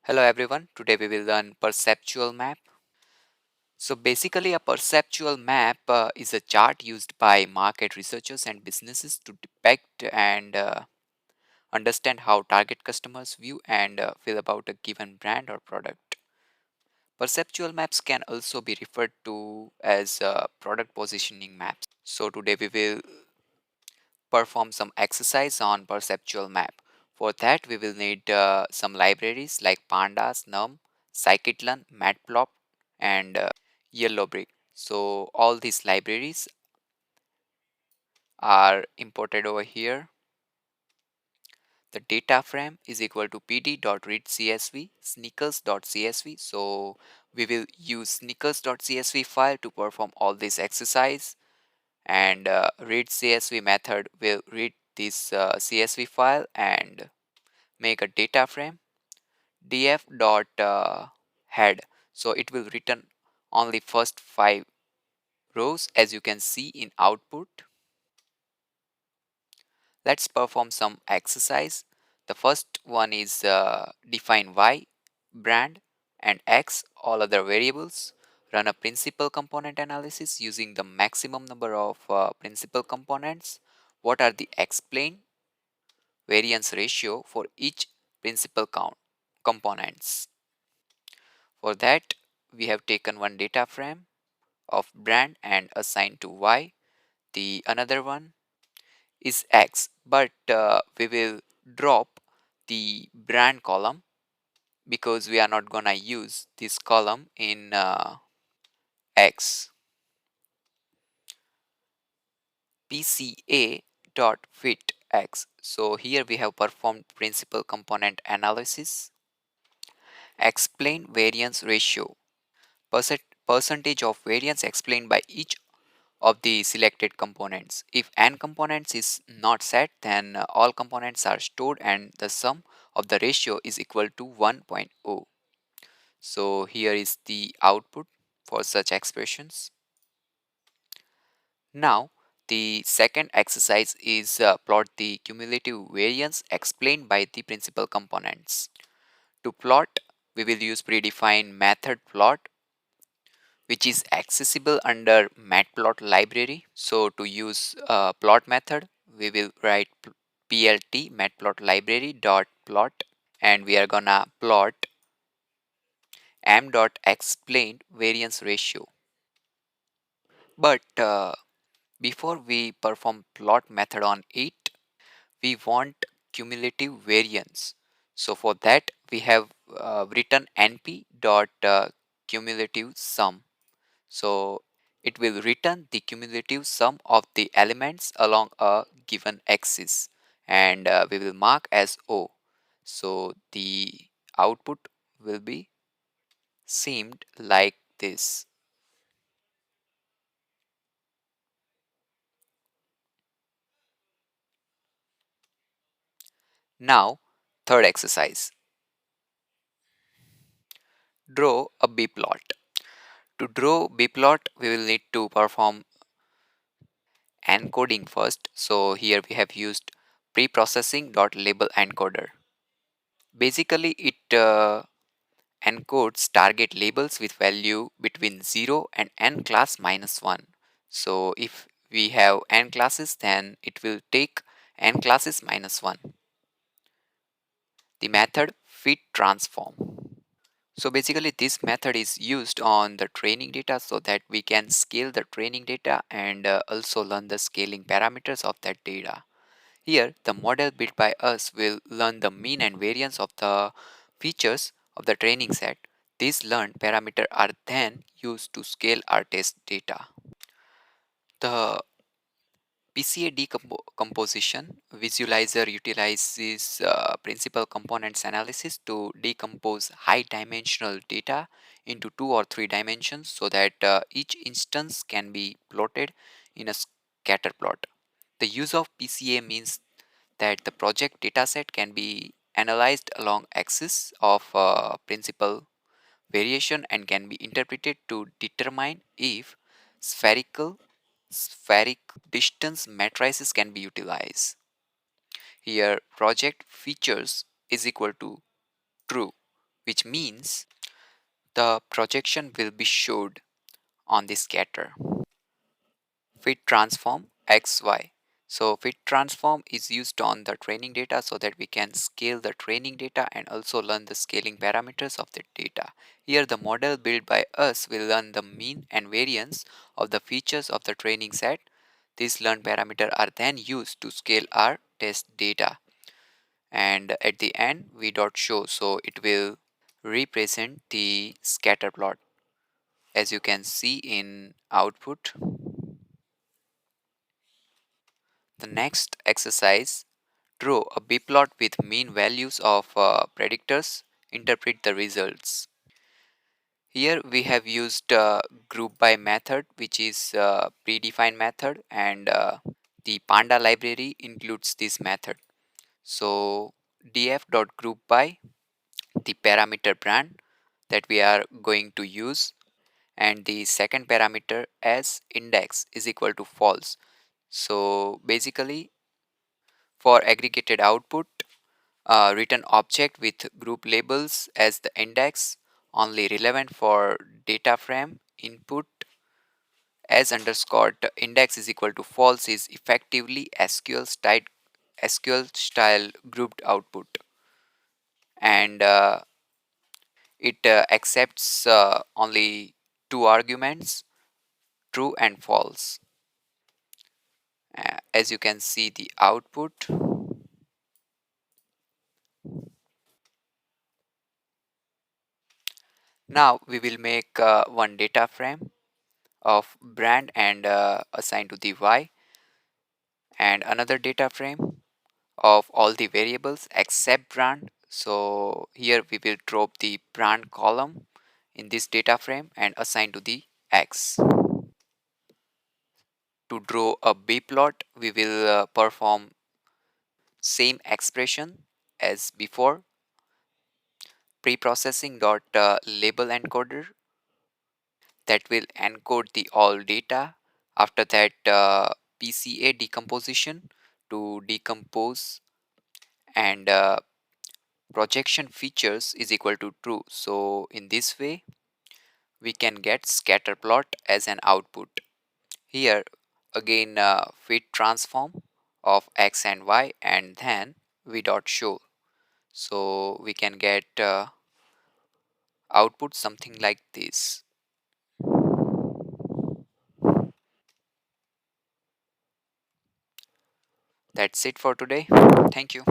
Hello everyone, today we will learn perceptual map. So basically a perceptual map is a chart used by market researchers and businesses to depict and understand how target customers view and feel about a given brand or product. Perceptual maps can also be referred to as product positioning maps. So today we will perform some exercise on perceptual map. For that we will need some libraries like pandas, num, scikit-learn, matplotlib and yellowbrick. So all these libraries are imported over here. The data frame is equal to pd.readcsv sneakers.csv. So we will use sneakers.csv file to perform all this exercise, and read csv method will read this csv file and make a data frame df dot head. So it will return only first 5 rows as you can see in output. Let's perform some exercise. The first one is define y, brand and x, all other variables. Run a principal component analysis using the maximum number of principal components. What are the explain variance ratio for each principal count components? For that we have taken one data frame of brand and assigned to y. The another one is x, but we will drop the brand column because we are not gonna use this column in x. pca dot fit x. So here we have performed principal component analysis. Explain variance ratio. Percentage of variance explained by each of the selected components. If n components is not set, then all components are stored and the sum of the ratio is equal to 1.0. So here is the output for such expressions. Now the second exercise is plot the cumulative variance explained by the principal components. To plot, we will use predefined method plot, which is accessible under matplotlib library. So to use plot method, we will write plt matplotlib library dot plot, and we are gonna plot m dot explained variance ratio. But before we perform plot method on it, we want cumulative variance. So for that we have written np dot cumulative sum. So it will return the cumulative sum of the elements along a given axis, and we will mark as O. So the output will be seemed like this. Now third exercise, draw a b-plot. To draw b-plot we will need to perform encoding first. So here we have used preprocessing.label encoder. Basically it encodes target labels with value between 0 and n class minus 1. So if we have n classes, then it will take n classes minus 1. The method fit transform. So basically this method is used on the training data so that we can scale the training data and also learn the scaling parameters of that data. Here the model built by us will learn the mean and variance of the features of the training set. These learned parameters are then used to scale our test data. The PCA decomposition visualizer utilizes principal components analysis to decompose high dimensional data into 2 or 3 dimensions so that each instance can be plotted in a scatter plot. The use of PCA means that the project dataset can be analyzed along axis of principal variation and can be interpreted to determine if spheric distance matrices can be utilized. Here project features is equal to true. which means the projection will be showed on the scatter. Fit transform XY. So fit transform is used on the training data so that we can scale the training data and also learn the scaling parameters of the data. Here the model built by us will learn the mean and variance of the features of the training set. These learned parameters are then used to scale our test data. And at the end we dot show, so it will represent the scatter plot as you can see in output. The next exercise, draw a B-plot with mean values of predictors, interpret the results. Here we have used group by method, which is a predefined method, and the Panda library includes this method. So df.group by the parameter brand that we are going to use, and the second parameter as index is equal to false. So basically for aggregated output, return object with group labels as the index only relevant for data frame input as underscore the index is equal to false is effectively SQL style grouped output, and it accepts only two arguments, true and false. As you can see the output. Now we will make one data frame of brand and assign to the y, and another data frame of all the variables except brand. So here we will drop the brand column in this data frame and assign to the x. To draw a B plot, we will perform same expression as before, preprocessing dot label encoder that will encode the all data. After that, PCA decomposition to decompose, and projection features is equal to true. So in this way we can get scatter plot as an output. Here again fit transform of x and y, and then we dot show, so we can get output something like this. That's it for today. Thank you.